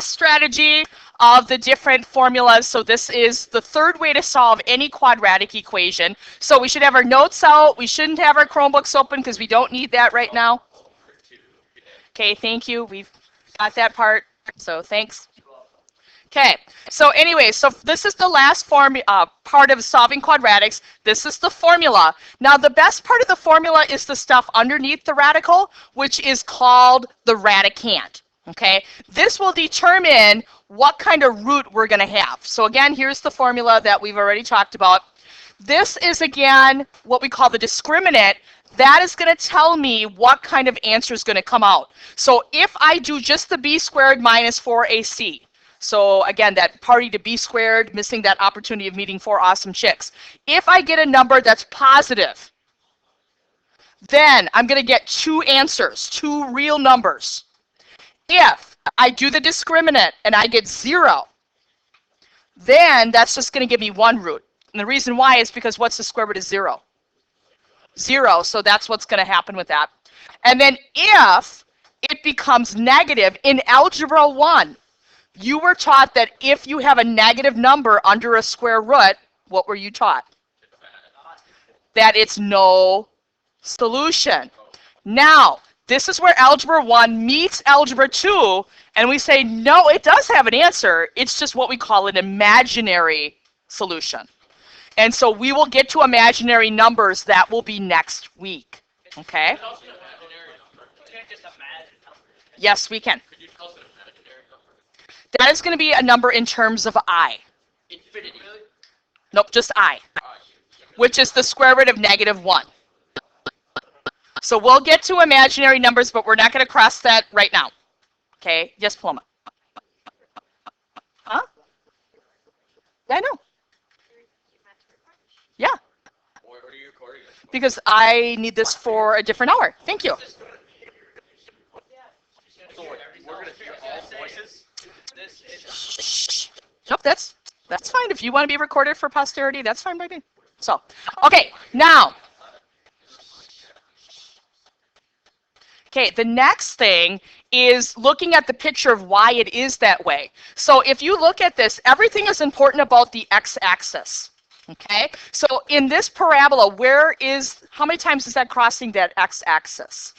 last strategy of the different formulas. So this is the third way to solve any quadratic equation. So we should have our notes out. We shouldn't have our Chromebooks open because we don't need that right now. Okay, thank you. We've got that part. So thanks. Okay, so anyway, so this is the last part of solving quadratics. This is the formula. Now the best part of the formula is the stuff underneath the radical, which is called the radicand. Okay, this will determine what kind of root we're going to have. So again, here's the formula that we've already talked about. This is again what we call the discriminant. That is going to tell me what kind of answer is going to come out. So if I do just the b squared minus 4ac, so again, that party to b squared, missing that opportunity of meeting 4 awesome chicks. If I get a number that's positive, then I'm going to get 2 answers, 2 real numbers. If I do the discriminant and I get 0, then that's just going to give me 1 root. And the reason why is because what's the square root of 0? 0, so that's what's going to happen with that. And then if it becomes negative in Algebra 1, you were taught that if you have a negative number under a square root, what were you taught? That it's no solution. Now, this is where Algebra 1 meets Algebra 2, and we say, no, it does have an answer. It's just what we call an imaginary solution. And so we will get to imaginary numbers. That will be next week. Okay? Yes, we can. That is going to be a number in terms of I. Infinity. Nope, just I, which is the square root of -1. So we'll get to imaginary numbers, but we're not going to cross that right now. Okay? Yes, Paloma. Huh? Yeah, I know. Yeah. Because I need this for a different hour. Thank you. Nope, that's fine. If you want to be recorded for posterity, that's fine by me. So, okay, now. Okay, the next thing is looking at the picture of why it is that way. So if you look at this, everything is important about the x-axis. Okay, so in this parabola, how many times is that crossing that x-axis?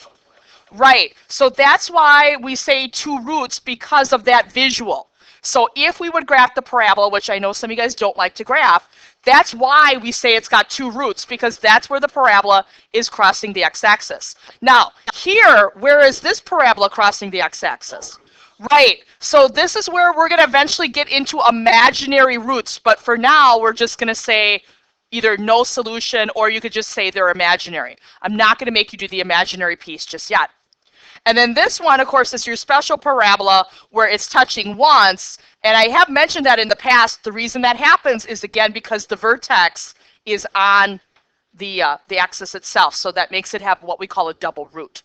Right, so that's why we say 2 roots, because of that visual. So if we would graph the parabola, which I know some of you guys don't like to graph, that's why we say it's got 2 roots, because that's where the parabola is crossing the x-axis. Now, here, where is this parabola crossing the x-axis? Right, so this is where we're going to eventually get into imaginary roots, but for now, we're just going to say either no solution, or you could just say they're imaginary. I'm not going to make you do the imaginary piece just yet. And then this one, of course, is your special parabola where it's touching once. And I have mentioned that in the past. The reason that happens is, again, because the vertex is on the axis itself. So that makes it have what we call a double root.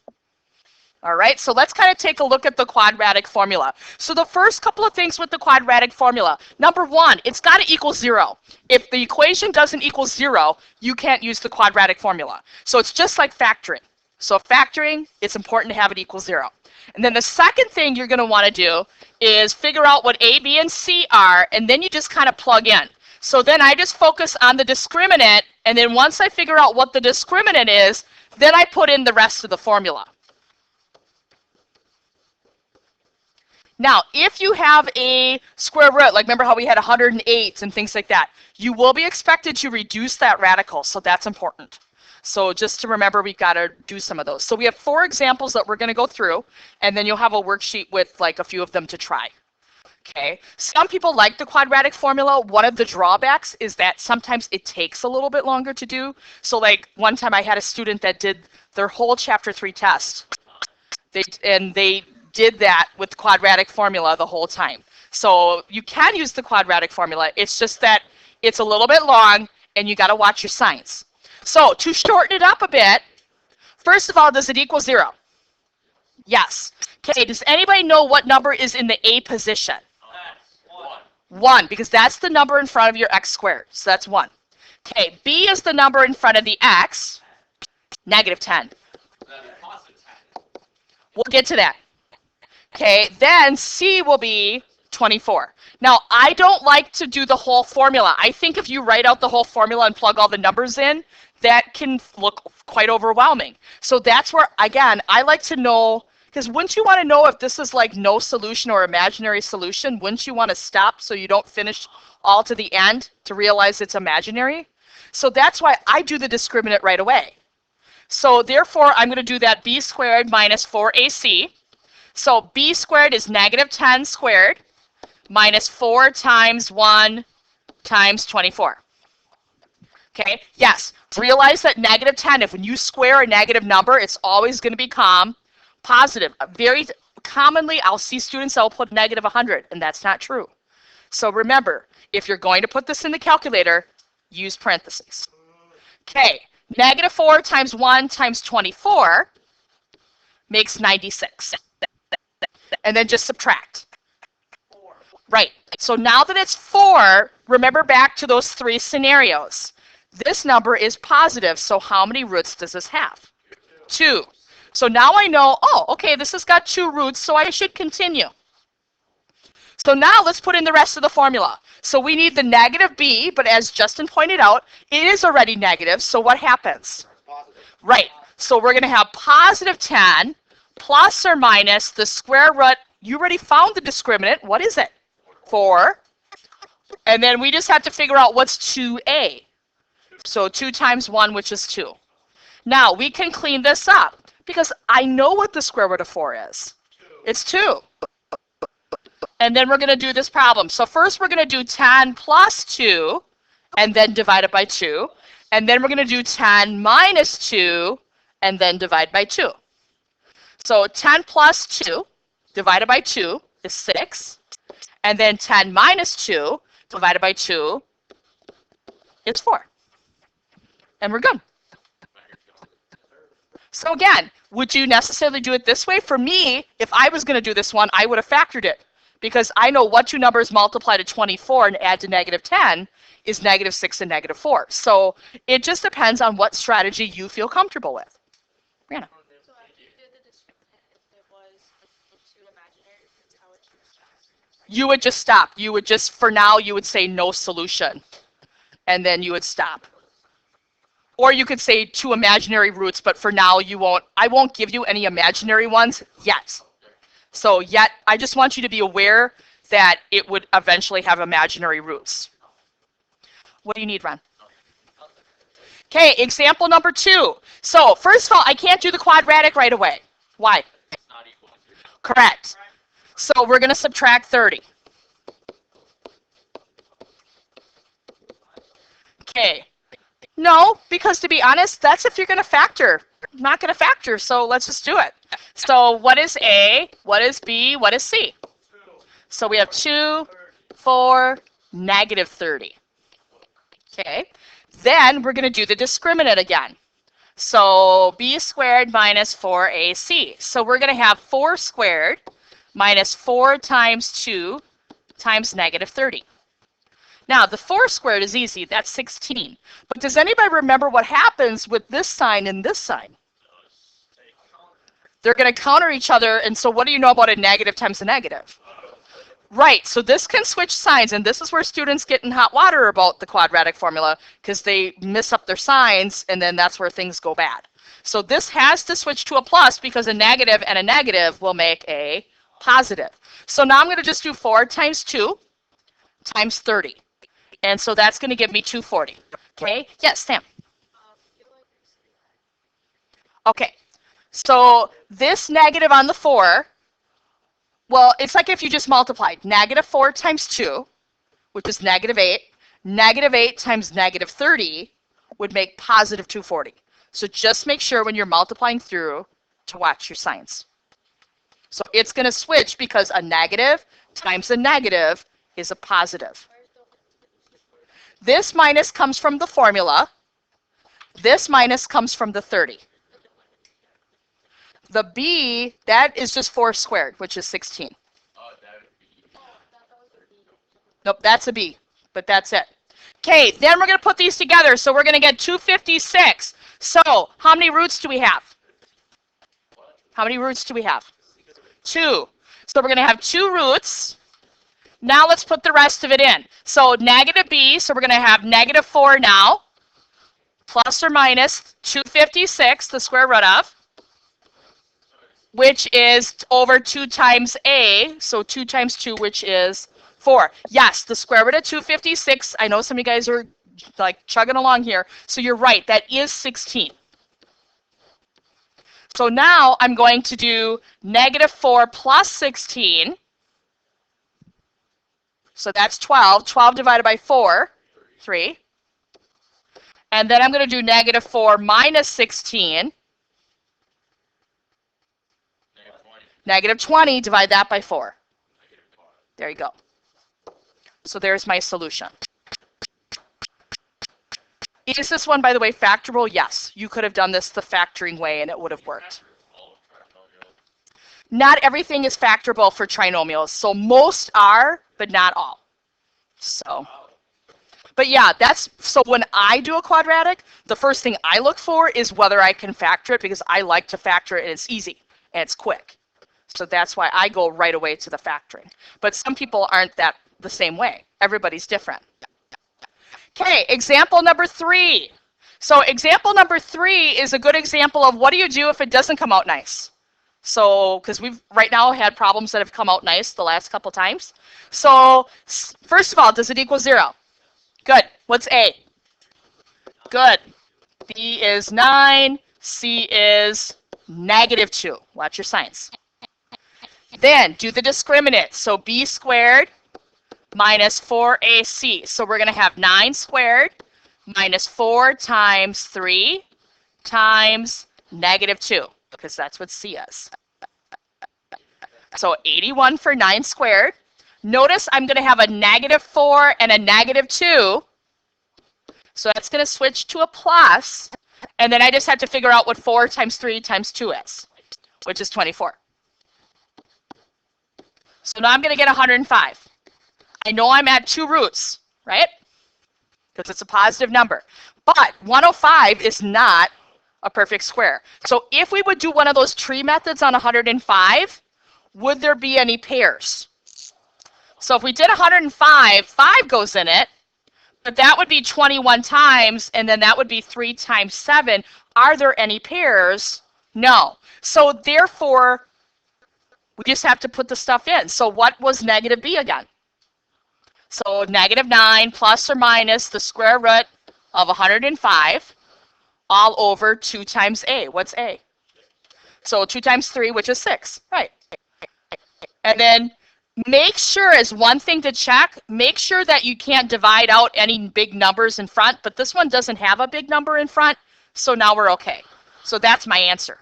All right, so let's kind of take a look at the quadratic formula. So the first couple of things with the quadratic formula. Number 1, it's got to equal 0. If the equation doesn't equal 0, you can't use the quadratic formula. So it's just like factoring. So factoring, it's important to have it equal 0. And then the second thing you're going to want to do is figure out what A, B, and C are, and then you just kind of plug in. So then I just focus on the discriminant, and then once I figure out what the discriminant is, then I put in the rest of the formula. Now, if you have a square root, like remember how we had 108 and things like that, you will be expected to reduce that radical, so that's important. So just to remember, we've got to do some of those. So we have 4 examples that we're going to go through, and then you'll have a worksheet with like a few of them to try. Okay. Some people like the quadratic formula. One of the drawbacks is that sometimes it takes a little bit longer to do. So like one time I had a student that did their whole chapter 3 test. They did that with quadratic formula the whole time. So you can use the quadratic formula. It's just that it's a little bit long, and you got to watch your signs. So to shorten it up a bit, first of all, does it equal 0? Yes. Okay, does anybody know what number is in the A position? 1, because that's the number in front of your x squared. So that's 1. Okay, B is the number in front of the x, -10. We'll get to that. Okay, then C will be 24. Now, I don't like to do the whole formula. I think if you write out the whole formula and plug all the numbers in, that can look quite overwhelming. So that's where, again, I like to know, because wouldn't you want to know if this is like no solution or imaginary solution? Wouldn't you want to stop so you don't finish all to the end to realize it's imaginary? So that's why I do the discriminant right away. So therefore, I'm going to do that b squared minus 4ac. So b squared is negative 10 squared minus 4 times 1 times 24. Okay, yes, realize that negative 10, if when you square a negative number, it's always going to become positive. Very commonly, I'll see students that will put negative 100, and that's not true. So remember, if you're going to put this in the calculator, use parentheses. Okay, negative 4 times 1 times 24 makes 96. And then just subtract. Right. So now that it's 4, remember back to those 3 scenarios. This number is positive, so how many roots does this have? 2. So now I know, oh, okay, this has got 2 roots, so I should continue. So now let's put in the rest of the formula. So we need the negative b, but as Justin pointed out, it is already negative, so what happens? Right. So we're going to have positive 10 plus or minus the square root. You already found the discriminant. What is it? 4. And then we just have to figure out what's 2a. So 2 times 1, which is 2. Now, we can clean this up because I know what the square root of 4 is. It's 2. And then we're going to do this problem. So first we're going to do 10 plus 2 and then divide it by 2. And then we're going to do 10 minus 2 and then divide by 2. So 10 plus 2 divided by 2 is 6. And then 10 minus 2 divided by 2 is 4. And we're good. So again, would you necessarily do it this way? For me, if I was going to do this one, I would have factored it. Because I know what 2 numbers multiply to 24 and add to negative 10 is negative 6 and negative 4. So it just depends on what strategy you feel comfortable with. Brianna. So after you did the discriminant, if it was 2 imaginary, how would you stop? You would just stop. You would just, for now, you would say no solution. And then you would stop. Or you could say 2 imaginary roots, but for now you won't. I won't give you any imaginary ones yet. So yet, I just want you to be aware that it would eventually have imaginary roots. What do you need, Ron? Okay, example number 2. So first of all, I can't do the quadratic right away. Why? Correct. So we're going to subtract 30. Okay. No, because to be honest, that's if you're going to factor. I'm not going to factor, so let's just do it. So what is A? What is B? What is C? So we have 2, 4, negative 30. Okay. Then we're going to do the discriminant again. So b squared minus 4ac. So we're going to have 4 squared minus 4 times 2 times negative 30. Now, the 4 squared is easy. That's 16. But does anybody remember what happens with this sign and this sign? They're going to counter each other. And so what do you know about a negative times a negative? Right. So this can switch signs. And this is where students get in hot water about the quadratic formula because they miss up their signs. And then that's where things go bad. So this has to switch to a plus because a negative and a negative will make a positive. So now I'm going to just do 4 times 2 times 30. And so that's going to give me 240. Okay? Yes, Sam. Okay. So this negative on the 4, well, it's like if you just multiplied. Negative 4 times 2, which is negative 8. Negative 8 times negative 30 would make positive 240. So just make sure when you're multiplying through to watch your signs. So it's going to switch because a negative times a negative is a positive. This minus comes from the formula. This minus comes from the 30. The b, that is just 4 squared, which is 16. Nope, that's a b, but that's it. Okay, then we're going to put these together. So we're going to get 256. So how many roots do we have? How many roots do we have? 2. So we're going to have 2 roots. Now let's put the rest of it in. So negative b, so we're going to have negative 4 now, plus or minus 256, the square root of, which is over 2 times a, so 2 times 2, which is 4. Yes, the square root of 256, I know some of you guys are like chugging along here, so you're right, that is 16. So now I'm going to do negative 4 plus 16, so that's 12. 12 divided by 4, 3. And then I'm going to do negative 4 minus 16. Negative 20, divide that by 4. There you go. So there's my solution. Is this one, by the way, factorable? Yes. You could have done this the factoring way and it would have worked. Not everything is factorable for trinomials. So most are, but not all. So, but yeah, so when I do a quadratic, the first thing I look for is whether I can factor it, because I like to factor it and it's easy and it's quick. So that's why I go right away to the factoring. But some people aren't the same way. Everybody's different. Okay, example number 3. So example number 3 is a good example of what do you do if it doesn't come out nice. So, because we've right now had problems that have come out nice the last couple times. So first of all, does it equal 0? Good. What's A? Good. B is 9. C is negative 2. Watch your signs. Then do the discriminant. So b squared minus 4ac. So we're going to have 9 squared minus 4 times 3 times negative 2, because that's what c is. So 81 for 9 squared. Notice I'm going to have a negative 4 and a negative 2. So that's going to switch to a plus. And then I just have to figure out what 4 times 3 times 2 is, which is 24. So now I'm going to get 105. I know I'm at 2 roots, right? Because it's a positive number. But 105 is not a perfect square. So if we would do one of those tree methods on 105, would there be any pairs? So if we did 105, 5 goes in it, but that would be 21 times, and then that would be 3 times 7. Are there any pairs? No. So therefore, we just have to put the stuff in. So what was negative b again? So negative 9 plus or minus the square root of 105 all over 2 times a. What's a? So 2 times 3, which is 6. Right. And then make sure, as one thing to check, make sure that you can't divide out any big numbers in front. But this one doesn't have a big number in front, so now we're okay. So that's my answer.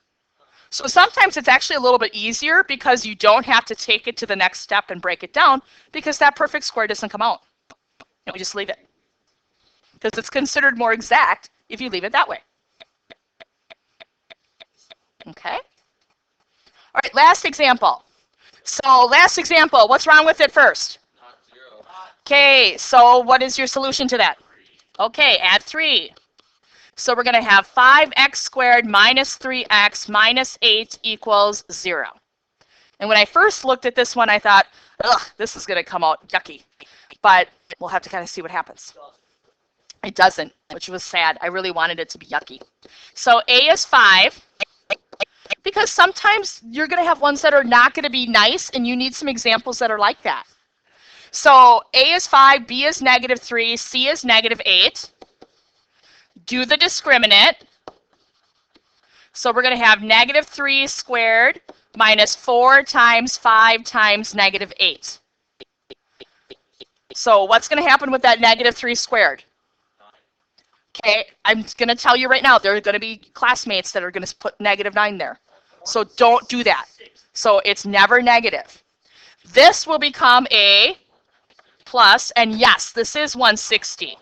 So sometimes it's actually a little bit easier because you don't have to take it to the next step and break it down, because that perfect square doesn't come out. And we just leave it. Because it's considered more exact if you leave it that way. Okay? All right, last example. So last example, what's wrong with it first? Not 0. Okay, so what is your solution to that? Okay, add 3. So we're going to have 5x squared minus 3x minus 8 equals 0. And when I first looked at this one, I thought, ugh, this is going to come out yucky. But we'll have to kind of see what happens. It doesn't, which was sad. I really wanted it to be yucky. So a is 5, because sometimes you're going to have ones that are not going to be nice, and you need some examples that are like that. So a is 5, b is negative 3, c is negative 8. Do the discriminant. So we're going to have negative 3 squared minus 4 times 5 times negative 8. So what's going to happen with that negative 3 squared? Okay, I'm going to tell you right now, there are going to be classmates that are going to put negative 9 there. So don't do that. So it's never negative. This will become a plus, and yes, this is 160.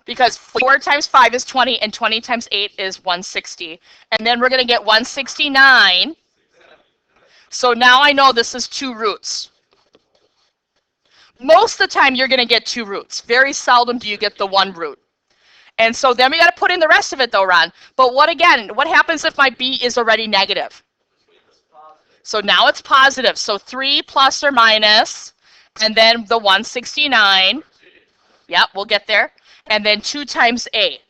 Because 4 times 5 is 20, and 20 times 8 is 160. And then we're going to get 169. So now I know this is 2 roots. Most of the time, you're going to get 2 roots. Very seldom do you get the 1 root. And so then we got to put in the rest of it, though, Ron. But what happens if my b is already negative? So now it's positive. So 3 plus or minus, and then the 169. Yep, we'll get there. And then 2 times a.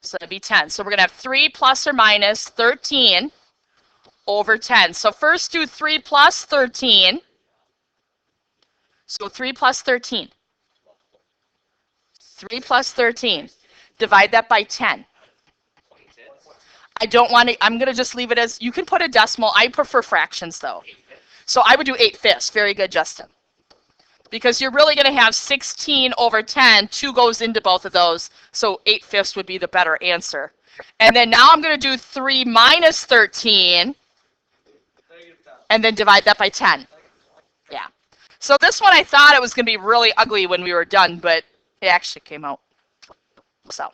So it'd be 10. So we're going to have 3 plus or minus 13 over 10. So first do 3 plus 13. So 3 plus 13. 3 plus 13. Divide that by 10. I don't want to, I'm going to just leave it as, you can put a decimal. I prefer fractions though. So I would do 8/5. Very good, Justin. Because you're really going to have 16 over 10. 2 goes into both of those. So 8/5 would be the better answer. And then now I'm going to do 3 minus 13. And then divide that by 10. Yeah. So this one I thought it was going to be really ugly when we were done, but it actually came out. So,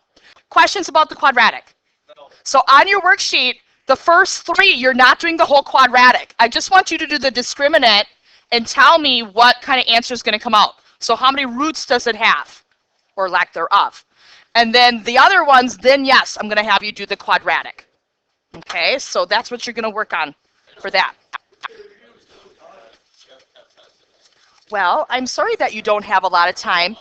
questions about the quadratic? So on your worksheet, the first 3, you're not doing the whole quadratic. I just want you to do the discriminant and tell me what kind of answer is going to come out. So how many roots does it have, or lack thereof? And then the other ones, then yes, I'm going to have you do the quadratic. Okay, so that's what you're going to work on for that. Well, I'm sorry that you don't have a lot of time.